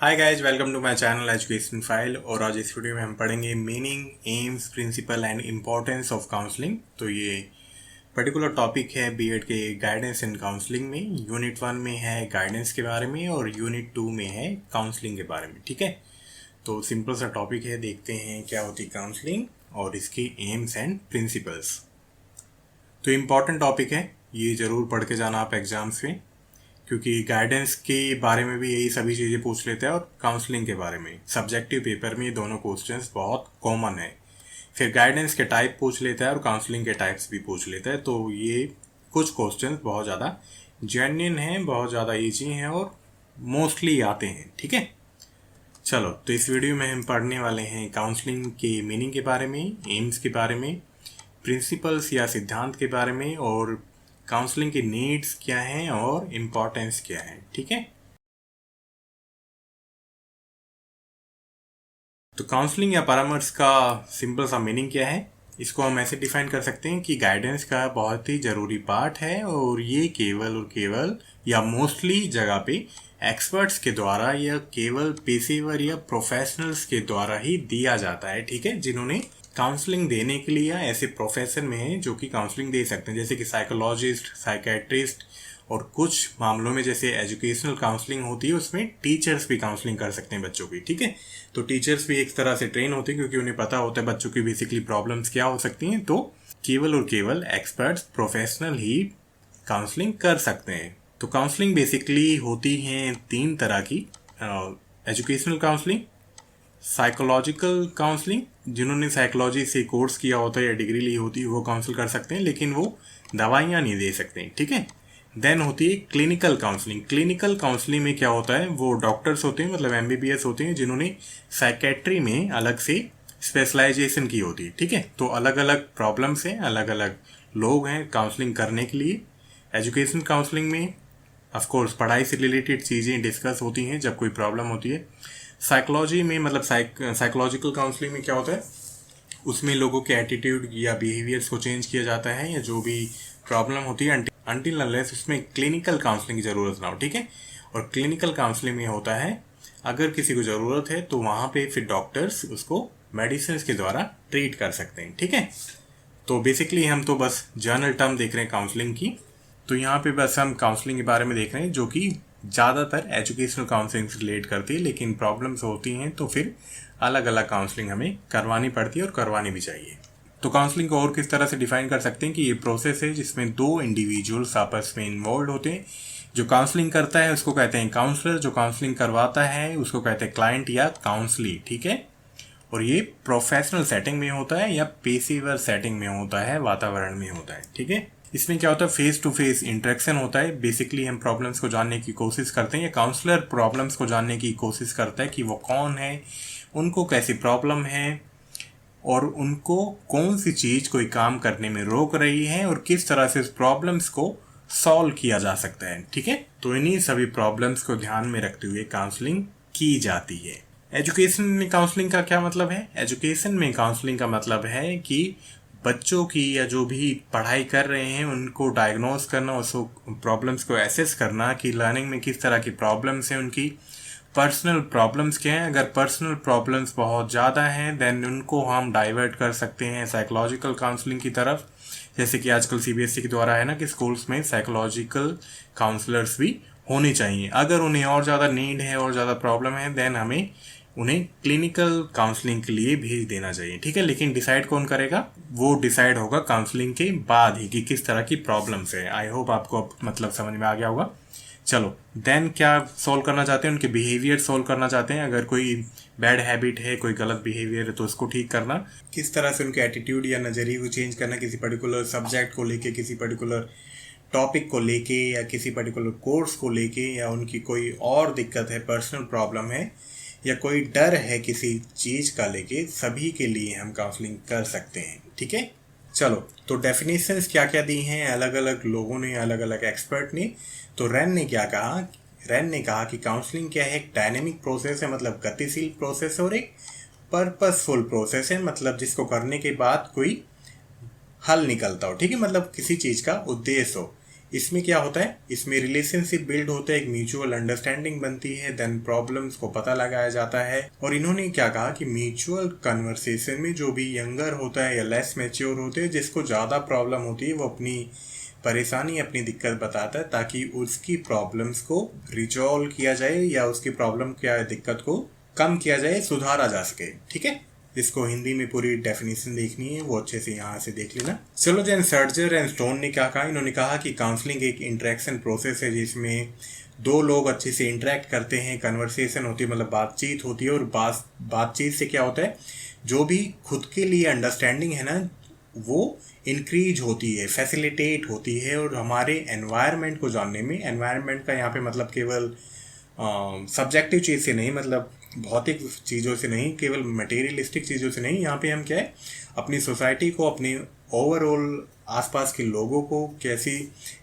Hi guys, welcome to my channel education file. और आज इस वीडियो में हम पढ़ेंगे meaning, aims, principle and importance of counselling. तो ये पर्टिकुलर टॉपिक है बीएड के गाइडेंस एंड काउंसलिंग में। यूनिट 1 में है गाइडेंस के बारे में और यूनिट 2 में है काउंसलिंग के बारे में। ठीक है, तो सिंपल सा टॉपिक है, देखते हैं क्या होती है काउंसलिंग और इसकी एम्स एंड प्रिंसिपल्स। तो इम्पॉर्टेंट टॉपिक है, ये ज़रूर पढ़ के जाना आप एग्जाम्स में, क्योंकि गाइडेंस के बारे में भी यही सभी चीज़ें पूछ लेते हैं और काउंसलिंग के बारे में सब्जेक्टिव पेपर में ये दोनों क्वेश्चंस बहुत कॉमन है। फिर गाइडेंस के टाइप पूछ लेता है और काउंसलिंग के टाइप्स भी पूछ लेता है। तो ये कुछ क्वेश्चंस बहुत ज़्यादा जेन्युइन हैं, बहुत ज़्यादा ईजी हैं और मोस्टली आते हैं। ठीक है, चलो तो इस वीडियो में हम पढ़ने वाले हैं काउंसलिंग के मीनिंग के बारे में, एम्स के बारे में, प्रिंसिपल्स या सिद्धांत के बारे में, और काउंसलिंग की नीड्स क्या हैं और इम्पोर्टेंस क्या है। ठीक है, तो काउंसलिंग या परामर्श का सिंपल सा मीनिंग क्या है, इसको हम ऐसे डिफाइन कर सकते हैं कि गाइडेंस का बहुत ही ज़रूरी पार्ट है और ये केवल और केवल या मोस्टली जगह पे एक्सपर्ट्स के द्वारा या केवल पेशेवर या प्रोफेशनल्स के द्वारा ही दिया जाता है। ठीक है, जिन्होंने काउंसलिंग देने के लिए या ऐसे प्रोफेशन में है जो कि काउंसलिंग दे सकते हैं, जैसे कि साइकोलॉजिस्ट, साइकेट्रिस्ट, और कुछ मामलों में जैसे एजुकेशनल काउंसलिंग होती है उसमें टीचर्स भी काउंसलिंग कर सकते हैं बच्चों की। ठीक है, तो टीचर्स भी एक तरह से ट्रेन होते हैं क्योंकि उन्हें पता होता है बच्चों की बेसिकली प्रॉब्लम्स क्या हो सकती हैं। तो केवल और केवल एक्सपर्ट्स, प्रोफेशनल ही काउंसलिंग कर सकते हैं। तो काउंसलिंग बेसिकली होती हैं 3 तरह की, एजुकेशनल काउंसलिंग, साइकोलॉजिकल काउंसलिंग, जिन्होंने साइकोलॉजी से कोर्स किया होता है या डिग्री ली होती है वो काउंसिल कर सकते हैं, लेकिन वो दवाइयाँ नहीं दे सकते। ठीक है, देन होती है क्लिनिकल काउंसलिंग। क्लिनिकल काउंसलिंग में क्या होता है, वो डॉक्टर्स होते हैं, मतलब एमबीबीएस होते हैं, जिन्होंने साइकेट्री में अलग से स्पेशलाइजेशन की होती है। ठीक है, तो अलग अलग प्रॉब्लम्स हैं, अलग अलग लोग हैं काउंसलिंग करने के लिए। एजुकेशन काउंसलिंग में ऑफ कोर्स पढ़ाई से रिलेटेड चीज़ें डिस्कस होती हैं जब कोई प्रॉब्लम होती है। साइकोलॉजी में मतलब साइकोलॉजिकल काउंसलिंग में क्या होता है, उसमें लोगों के एटीट्यूड या बिहेवियर्स को चेंज किया जाता है या जो भी प्रॉब्लम होती है अनटिल अनलेस उसमें क्लिनिकल काउंसलिंग की ज़रूरत ना हो। ठीक है, और क्लिनिकल काउंसलिंग में होता है अगर किसी को ज़रूरत है तो वहाँ पे फिर डॉक्टर्स उसको मेडिसिन के द्वारा ट्रीट कर सकते हैं। ठीक है, तो बेसिकली हम तो बस जनरल टर्म देख रहे हैं काउंसलिंग की। तो यहाँ पे बस हम काउंसलिंग के बारे में देख रहे हैं जो कि ज़्यादातर एजुकेशनल काउंसलिंग से रिलेट करती है, लेकिन प्रॉब्लम्स होती हैं तो फिर अलग अलग काउंसलिंग हमें करवानी पड़ती है और करवानी भी चाहिए। तो काउंसलिंग को और किस तरह से डिफाइन कर सकते हैं कि ये प्रोसेस है जिसमें 2 इंडिविजुअल्स आपस में इन्वॉल्व होते हैं। जो काउंसलिंग करता है उसको कहते हैं काउंसलर, जो काउंसलिंग करवाता है उसको कहते हैं क्लाइंट या काउंसली। ठीक है, और ये प्रोफेशनल सेटिंग में होता है या पेशेवर सेटिंग में होता है, वातावरण में होता है। ठीक है, इसमें क्या होता है, फेस टू फेस इंटरेक्शन होता है। बेसिकली हम प्रॉब्लम्स को जानने की कोशिश करते हैं या काउंसलर प्रॉब्लम्स को जानने की कोशिश करता है कि वो कौन है, उनको कैसी प्रॉब्लम है और उनको कौन सी चीज़ कोई काम करने में रोक रही है और किस तरह से उस प्रॉब्लम्स को सॉल्व किया जा सकता है। ठीक है, तो इन्हीं सभी प्रॉब्लम्स को ध्यान में रखते हुए काउंसलिंग की जाती है। एजुकेशन में काउंसलिंग का क्या मतलब है, एजुकेशन में काउंसलिंग का मतलब है कि बच्चों की या जो भी पढ़ाई कर रहे हैं उनको डायग्नोस करना, उसको प्रॉब्लम्स को एसेस करना कि लर्निंग में किस तरह की प्रॉब्लम्स हैं, उनकी पर्सनल प्रॉब्लम्स क्या हैं। अगर पर्सनल प्रॉब्लम्स बहुत ज़्यादा हैं देन उनको हम डाइवर्ट कर सकते हैं साइकोलॉजिकल काउंसलिंग की तरफ, जैसे कि आजकल सीबीएसई के द्वारा है ना कि स्कूल्स में साइकोलॉजिकल काउंसलर्स भी होने चाहिए। अगर उन्हें और ज़्यादा नीड है और ज़्यादा प्रॉब्लम है देन हमें उन्हें क्लिनिकल काउंसलिंग के लिए भेज देना चाहिए। ठीक है, लेकिन डिसाइड कौन करेगा, वो डिसाइड होगा काउंसलिंग के बाद ही कि किस तरह की प्रॉब्लम्स है। आई होप आपको अब मतलब समझ में आ गया होगा। चलो देन क्या सोल्व करना चाहते हैं, उनके बिहेवियर सोल्व करना चाहते हैं। अगर कोई बैड हैबिट है, कोई गलत बिहेवियर है तो उसको ठीक करना, किस तरह से उनके एटीट्यूड या नज़रिए को चेंज करना, किसी पर्टिकुलर सब्जेक्ट को लेके, किसी पर्टिकुलर टॉपिक को लेके या किसी पर्टिकुलर कोर्स को लेके, या उनकी कोई और दिक्कत है, पर्सनल प्रॉब्लम है या कोई डर है किसी चीज़ का लेके, सभी के लिए हम काउंसलिंग कर सकते हैं। ठीक है, चलो तो डेफिनेशंस क्या क्या दी हैं अलग अलग लोगों ने, अलग अलग एक्सपर्ट ने। तो रैन ने क्या कहा, रैन ने कहा कि काउंसलिंग क्या है, एक डायनेमिक प्रोसेस है, मतलब गतिशील प्रोसेस, और एक पर्पसफुल प्रोसेस है, मतलब जिसको करने के बाद कोई हल निकलता हो। ठीक है, मतलब किसी चीज़ का उद्देश्य हो। इसमें क्या होता है, इसमें रिलेशनशिप बिल्ड होता है, एक म्यूचुअल अंडरस्टैंडिंग बनती है, देन प्रॉब्लम्स को पता लगाया जाता है। और इन्होंने क्या कहा कि म्यूचुअल कन्वर्सेशन में जो भी यंगर होता है या लेस मैच्योर होते हैं, जिसको ज़्यादा प्रॉब्लम होती है, वो अपनी परेशानी, अपनी दिक्कत बताता है ताकि उसकी प्रॉब्लम्स को रिजॉल्व किया जाए या उसकी प्रॉब्लम क्या दिक्कत को कम किया जाए, सुधारा जा सके। ठीक है, इसको हिंदी में पूरी डेफिनेशन देखनी है, वो अच्छे से यहाँ से देख लेना। चलो, जैन सर्जर एंड स्टोन ने क्या कहा, इन्होंने कहा कि काउंसलिंग एक इंटरेक्शन प्रोसेस है जिसमें दो लोग अच्छे से इंटरेक्ट करते हैं, कन्वर्सेशन होती है, मतलब बातचीत होती है। और बातचीत से क्या होता है, जो भी खुद के लिए अंडरस्टैंडिंग है ना, वो इंक्रीज होती है, फैसिलिटेट होती है। और हमारे एनवायरनमेंट को जानने में, एनवायरनमेंट का यहाँ पे मतलब केवल सब्जेक्टिव चीज़ से नहीं, मतलब भौतिक चीज़ों से नहीं, केवल मटेरियलिस्टिक चीज़ों से नहीं, यहाँ पे हम क्या है, अपनी सोसाइटी को, अपनी ओवरऑल आसपास के लोगों को कैसी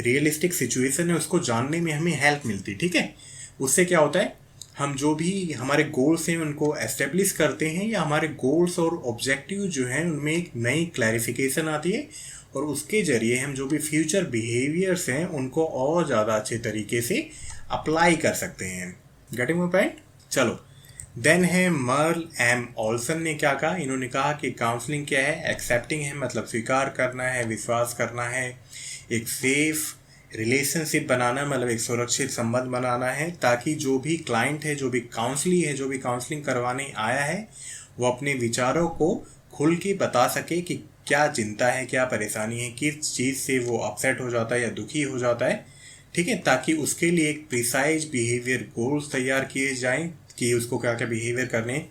रियलिस्टिक सिचुएशन है उसको जानने में हमें हेल्प मिलती। ठीक है, उससे क्या होता है, हम जो भी हमारे गोल्स हैं उनको एस्टेब्लिश करते हैं, या हमारे गोल्स और ऑब्जेक्टिव जो हैं उनमें एक नई क्लैरिफिकेशन आती है, और उसके जरिए हम जो भी फ्यूचर बिहेवियर्स हैं उनको और ज़्यादा अच्छे तरीके से अप्लाई कर सकते हैं। Getting my point? चलो, देन है मर्ल एम ऑल्सन ने क्या कहा, इन्होंने कहा कि काउंसलिंग क्या है, एक्सेप्टिंग है, मतलब स्वीकार करना है, विश्वास करना है, एक सेफ रिलेशनशिप बनाना, मतलब एक सुरक्षित संबंध बनाना है, ताकि जो भी क्लाइंट है, जो भी काउंसली है, जो भी काउंसलिंग करवाने आया है, वो अपने विचारों को खुल के बता सके कि क्या चिंता है, क्या परेशानी है, किस चीज़ से वो अपसेट हो जाता है या दुखी हो जाता है। ठीक है, ताकि उसके लिए एक प्रिसाइज बिहेवियर गोल्स तैयार किए जाएं कि उसको क्या क्या बिहेवियर करने,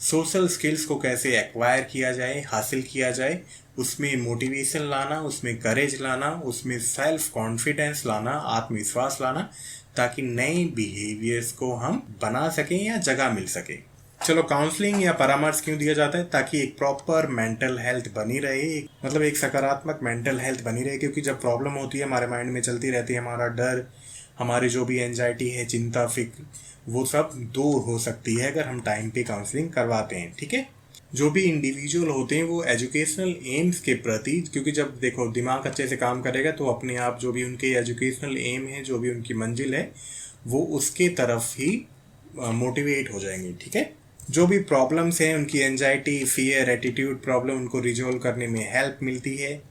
सोशल स्किल्स को कैसे एक्वायर किया जाए, हासिल किया जाए, उसमें मोटिवेशन लाना, उसमें करेज लाना, उसमें सेल्फ कॉन्फिडेंस लाना, आत्मविश्वास लाना, ताकि नए बिहेवियर्स को हम बना सकें या जगह मिल सके। चलो, काउंसलिंग या परामर्श क्यों दिया जाता है? ताकि एक प्रॉपर मेंटल हेल्थ बनी रहे, मतलब एक सकारात्मक मेंटल हेल्थ बनी रहे, क्योंकि जब प्रॉब्लम होती है हमारे माइंड में चलती रहती है, हमारा डर, हमारी जो भी एंजाइटी है, चिंता, फिक्र, वो सब दूर हो सकती है अगर हम टाइम पे काउंसलिंग करवाते हैं। ठीक है, जो भी इंडिविजुअल होते हैं वो एजुकेशनल एम्स के प्रति, क्योंकि जब देखो दिमाग अच्छे से काम करेगा तो अपने आप जो भी उनके एजुकेशनल एम है, जो भी उनकी मंजिल है, वो उसके तरफ ही मोटिवेट हो जाएंगे। ठीक है, जो भी प्रॉब्लम्स हैं, उनकी एंजाइटी, फियर, एटीट्यूड प्रॉब्लम, उनको रिजॉल्व करने में हेल्प मिलती है,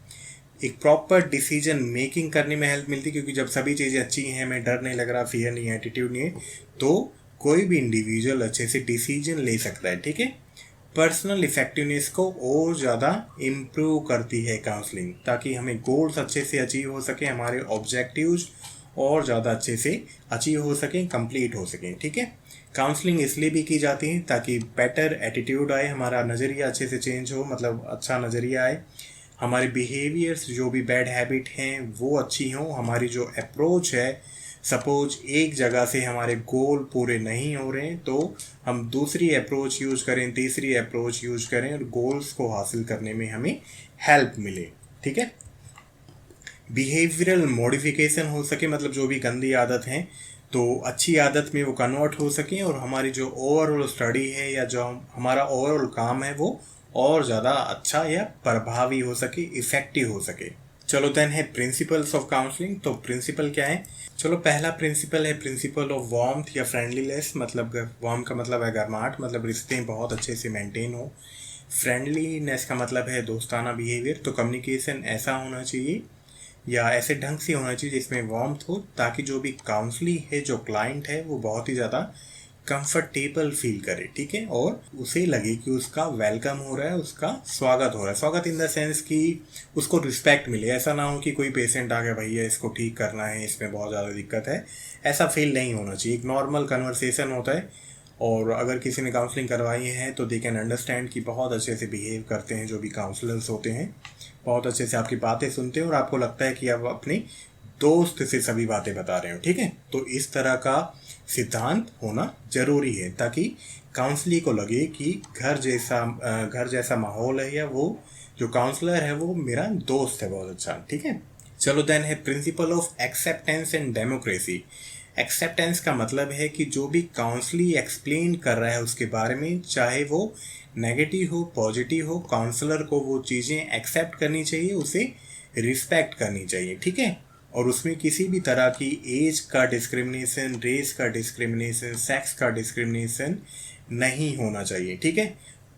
एक प्रॉपर डिसीजन मेकिंग करने में हेल्प मिलती है, क्योंकि जब सभी चीज़ें अच्छी हैं, हमें डर नहीं लग रहा, फियर नहीं है, एटीट्यूड नहीं है, तो कोई भी इंडिविजुअल अच्छे से डिसीजन ले सकता है। ठीक है, पर्सनल इफेक्टिवनेस को और ज़्यादा इम्प्रूव करती है काउंसलिंग, ताकि हमें गोल्स अच्छे से अचीव हो सके, हमारे ऑब्जेक्टिव्स और ज़्यादा अच्छे से अचीव हो सकें, कंप्लीट हो सकें। ठीक है, काउंसलिंग इसलिए भी की जाती है ताकि बेटर एटीट्यूड आए, हमारा नज़रिया अच्छे से चेंज हो, मतलब अच्छा नज़रिया आए, हमारे बिहेवियर्स, जो भी बैड हैबिट हैं वो अच्छी हों, हमारी जो अप्रोच है, सपोज एक जगह से हमारे गोल पूरे नहीं हो रहे हैं तो हम दूसरी अप्रोच यूज़ करें, तीसरी अप्रोच यूज़ करें, और गोल्स को हासिल करने में हमें हेल्प मिले। ठीक है, बिहेवियरल मॉडिफिकेशन हो सके, मतलब जो भी गंदी आदत हैं तो अच्छी आदत में वो कन्वर्ट हो सकें, और हमारी जो ओवरऑल स्टडी है या जो हमारा ओवरऑल काम है वो और ज़्यादा अच्छा या प्रभावी हो सके, इफेक्टिव हो सके। चलो, देन है प्रिंसिपल्स ऑफ काउंसलिंग। तो प्रिंसिपल क्या है? चलो, पहला प्रिंसिपल है प्रिंसिपल ऑफ वार्मथ या फ्रेंडलीनेस, मतलब वार्म का मतलब है गर्माहट, मतलब रिश्ते बहुत अच्छे से मेंटेन हो। फ्रेंडलीनेस का मतलब है दोस्ताना बिहेवियर, तो कम्युनिकेशन ऐसा होना चाहिए या ऐसे ढंग से होना चाहिए जिसमें वार्मथ हो, ताकि जो भी काउंसली है, जो क्लाइंट है, वो बहुत ही ज़्यादा कंफर्टेबल फील करे। ठीक है, और उसे लगे कि उसका वेलकम हो रहा है, उसका स्वागत हो रहा है, स्वागत इन द सेंस कि उसको रिस्पेक्ट मिले। ऐसा ना हो कि कोई पेशेंट आ गया, भैया इसको ठीक करना है, इसमें बहुत ज़्यादा दिक्कत है, ऐसा फील नहीं होना चाहिए। एक नॉर्मल कन्वर्सेशन होता है, और अगर किसी ने काउंसलिंग करवाई है तो दे कैन अंडरस्टैंड कि बहुत अच्छे से बिहेव करते हैं जो भी काउंसलर्स होते हैं, बहुत अच्छे से आपकी बातें सुनते हैं, और आपको लगता है कि आप अपने दोस्त से सभी बातें बता रहे हो। ठीक है, तो इस तरह का सिद्धांत होना जरूरी है, ताकि काउंसली को लगे कि घर जैसा माहौल है, या वो जो काउंसलर है वो मेरा दोस्त है, बहुत अच्छा। ठीक है, चलो, देन है principle of acceptance and democracy. Acceptance का मतलब है कि जो भी काउंसली एक्सप्लेन कर रहा है उसके बारे में, चाहे वो नेगेटिव हो, पॉजिटिव हो, काउंसलर को वो चीज़ें एक्सेप्ट करनी चाहिए, उसे रिस्पेक्ट करनी चाहिए। ठीक है, और उसमें किसी भी तरह की एज का डिस्क्रिमिनेशन, रेस का डिस्क्रिमिनेशन, सेक्स का डिस्क्रिमिनेशन नहीं होना चाहिए, ठीक है।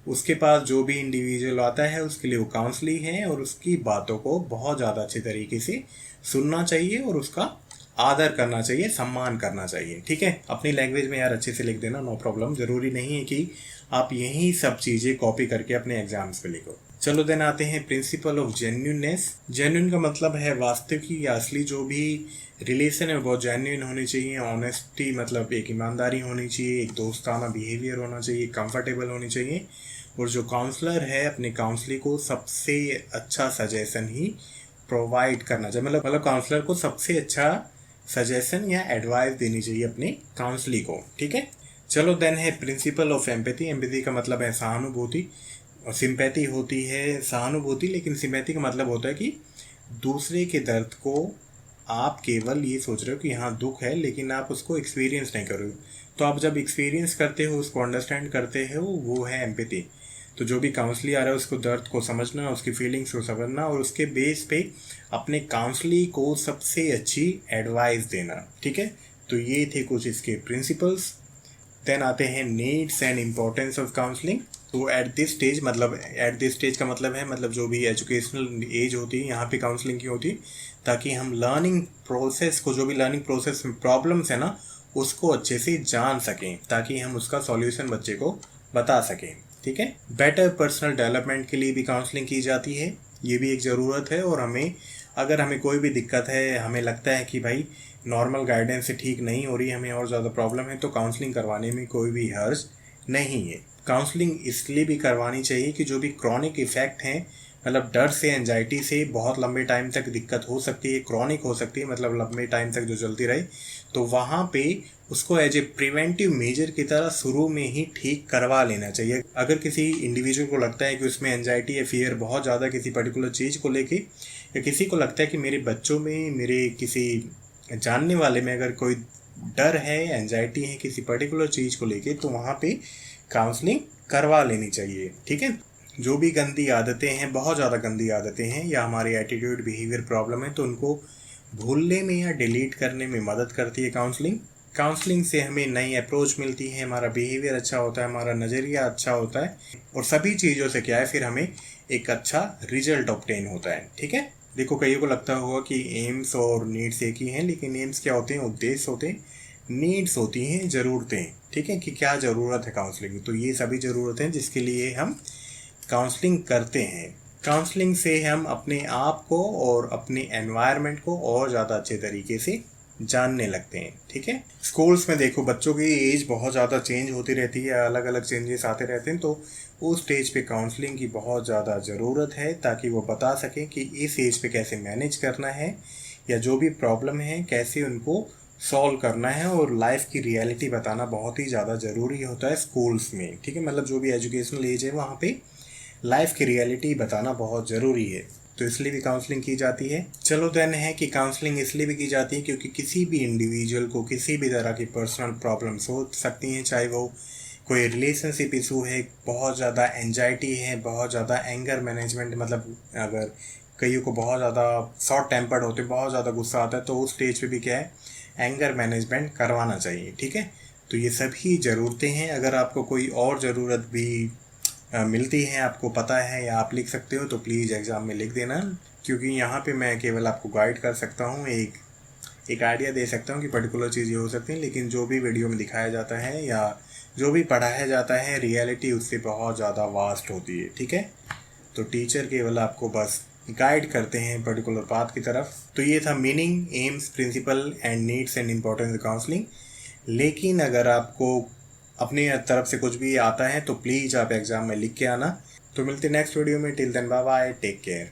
उसके पास जो भी इंडिविजुअल आता है उसके लिए वो काउंसलिंग है और उसकी बातों को बहुत ज़्यादा अच्छे तरीके से सुनना चाहिए और उसका आदर करना चाहिए, सम्मान करना चाहिए, ठीक है। अपनी लैंग्वेज में यार अच्छे से लिख देना, नो प्रॉब्लम। ज़रूरी नहीं है कि आप यही सब चीज़ें कॉपी करके अपने एग्जाम्स पे लिखो। चलो देन आते हैं प्रिंसिपल ऑफ जेन्युइननेस। जेन्युइन का मतलब है वास्तविक या असली। जो भी रिलेशन है बहुत जेन्युइन होनी चाहिए। ऑनेस्टी मतलब एक ईमानदारी होनी चाहिए, एक दोस्ताना बिहेवियर होना चाहिए, कंफर्टेबल होनी चाहिए। और जो काउंसलर है अपने काउंसली को सबसे अच्छा सजेशन ही प्रोवाइड करना चाहिए। मतलब काउंसलर को सबसे अच्छा सजेशन या एडवाइस देनी चाहिए अपने काउंसली को, ठीक है। चलो देन है प्रिंसिपल ऑफ एम्पैथी। एम्पैथी का मतलब है सहानुभूति, और सिंपैथी होती है सहानुभूति, लेकिन सिंपैथी का मतलब होता है कि दूसरे के दर्द को आप केवल ये सोच रहे हो कि हाँ दुख है, लेकिन आप उसको एक्सपीरियंस नहीं कर रहे हो। तो आप जब एक्सपीरियंस करते हो, उसको अंडरस्टैंड करते हो, वो है एम्पैथी। तो जो भी काउंसली आ रहा है उसको दर्द को समझना, उसकी फीलिंग्स को समझना और उसके बेस पे अपने काउंसली को सबसे अच्छी एडवाइस देना, ठीक है। तो ये थे कुछ इसके प्रिंसिपल्स। देन आते हैं needs and importance of counselling. तो एट दिस स्टेज का मतलब है मतलब जो भी एजुकेशनल एज होती है यहाँ पे काउंसलिंग की होती है, ताकि हम लर्निंग प्रोसेस को, जो भी लर्निंग प्रोसेस में प्रॉब्लम्स है ना, उसको अच्छे से जान सकें, ताकि हम उसका सॉल्यूशन बच्चे को बता सकें, ठीक है। बेटर पर्सनल डेवलपमेंट के लिए भी काउंसलिंग की जाती है, ये भी एक ज़रूरत है। और अगर हमें कोई भी दिक्कत है, हमें लगता है कि भाई नॉर्मल गाइडेंस से ठीक नहीं हो रही, हमें और ज़्यादा प्रॉब्लम है, तो काउंसलिंग करवाने में कोई भी हर्ज नहीं है। काउंसलिंग इसलिए भी करवानी चाहिए कि जो भी क्रॉनिक इफ़ेक्ट हैं, मतलब डर से, एंजाइटी से बहुत लंबे टाइम तक दिक्कत हो सकती है, क्रॉनिक हो सकती है, मतलब लंबे टाइम तक जो चलती रहे, तो वहाँ पे उसको एज ए प्रिवेंटिव मेजर की तरह शुरू में ही ठीक करवा लेना चाहिए। अगर किसी इंडिविजुअल को लगता है कि उसमें एंजाइटी या फियर बहुत ज़्यादा किसी पर्टिकुलर चीज़ को लेके, या किसी को लगता है कि मेरे बच्चों में, मेरे किसी जानने वाले में अगर कोई डर है, एंजाइटी है किसी पर्टिकुलर चीज़ को लेके, तो वहाँ पे काउंसलिंग करवा लेनी चाहिए, ठीक है। जो भी गंदी आदतें हैं, बहुत ज़्यादा गंदी आदतें हैं, या हमारे एटीट्यूड बिहेवियर प्रॉब्लम है, तो उनको भूलने में या डिलीट करने में मदद करती है काउंसलिंग। काउंसलिंग से हमें नई अप्रोच मिलती है, हमारा बिहेवियर अच्छा होता है, हमारा नज़रिया अच्छा होता है, और सभी चीज़ों से क्या है फिर हमें एक अच्छा रिजल्ट ऑब्टेन होता है, ठीक है। देखो कईयों को लगता होगा कि एम्स और नीड्स एक ही हैं, लेकिन एम्स क्या होते हैं, उद्देश्य होते हैं, नीड्स होती हैं ज़रूरतें, ठीक है, कि क्या ज़रूरत है काउंसलिंग। तो ये सभी ज़रूरतें जिसके लिए हम काउंसलिंग करते हैं। काउंसलिंग से हम अपने आप को और अपने एनवायरनमेंट को और ज़्यादा अच्छे तरीके से जानने लगते हैं, ठीक है। स्कूल्स में देखो बच्चों की एज बहुत ज़्यादा चेंज होती रहती है, अलग अलग चेंजेस आते रहते हैं, तो उस स्टेज पे काउंसलिंग की बहुत ज़्यादा ज़रूरत है, ताकि वो बता सकें कि इस एज पे कैसे मैनेज करना है, या जो भी प्रॉब्लम है कैसे उनको सॉल्व करना है। और लाइफ की रियलिटी बताना बहुत ही ज़्यादा ज़रूरी होता है स्कूल्स में, ठीक है। मतलब जो भी एजुकेशनल एज है वहाँ पे लाइफ की रियलिटी बताना बहुत ज़रूरी है, तो इसलिए भी काउंसलिंग की जाती है। चलो देन है कि काउंसलिंग इसलिए भी की जाती है क्योंकि किसी भी इंडिविजुअल को किसी भी तरह की पर्सनल प्रॉब्लम्स हो सकती हैं, चाहे वो कोई रिलेशनशिप इशू है, बहुत ज़्यादा एंजाइटी है, बहुत ज़्यादा एंगर मैनेजमेंट, मतलब अगर कईयों को बहुत ज़्यादा शॉर्ट टेम्पर्ड होते, बहुत ज़्यादा गुस्सा आता है, तो उस स्टेज पे भी क्या है, एंगर मैनेजमेंट करवाना चाहिए, ठीक है। तो ये सभी ज़रूरतें हैं। अगर आपको कोई और ज़रूरत भी मिलती है, आपको पता है या आप लिख सकते हो, तो प्लीज़ एग्ज़ाम में लिख देना, क्योंकि यहाँ पे मैं केवल आपको गाइड कर सकता हूँ, एक आइडिया दे सकता हूँ कि पर्टिकुलर चीज़ें हो सकती हैं, लेकिन जो भी वीडियो में दिखाया जाता है या जो भी पढ़ाया जाता है, रियलिटी उससे बहुत ज़्यादा वास्ट होती है, ठीक है। तो टीचर केवल आपको बस गाइड करते हैं पर्टिकुलर पाथ की तरफ। तो ये था meaning, aims, principle and needs and importance of counselling. लेकिन अगर आपको अपनी तरफ से कुछ भी आता है तो प्लीज़ आप एग्ज़ाम में लिख के आना। तो मिलते नेक्स्ट वीडियो में, till then bye bye, take care.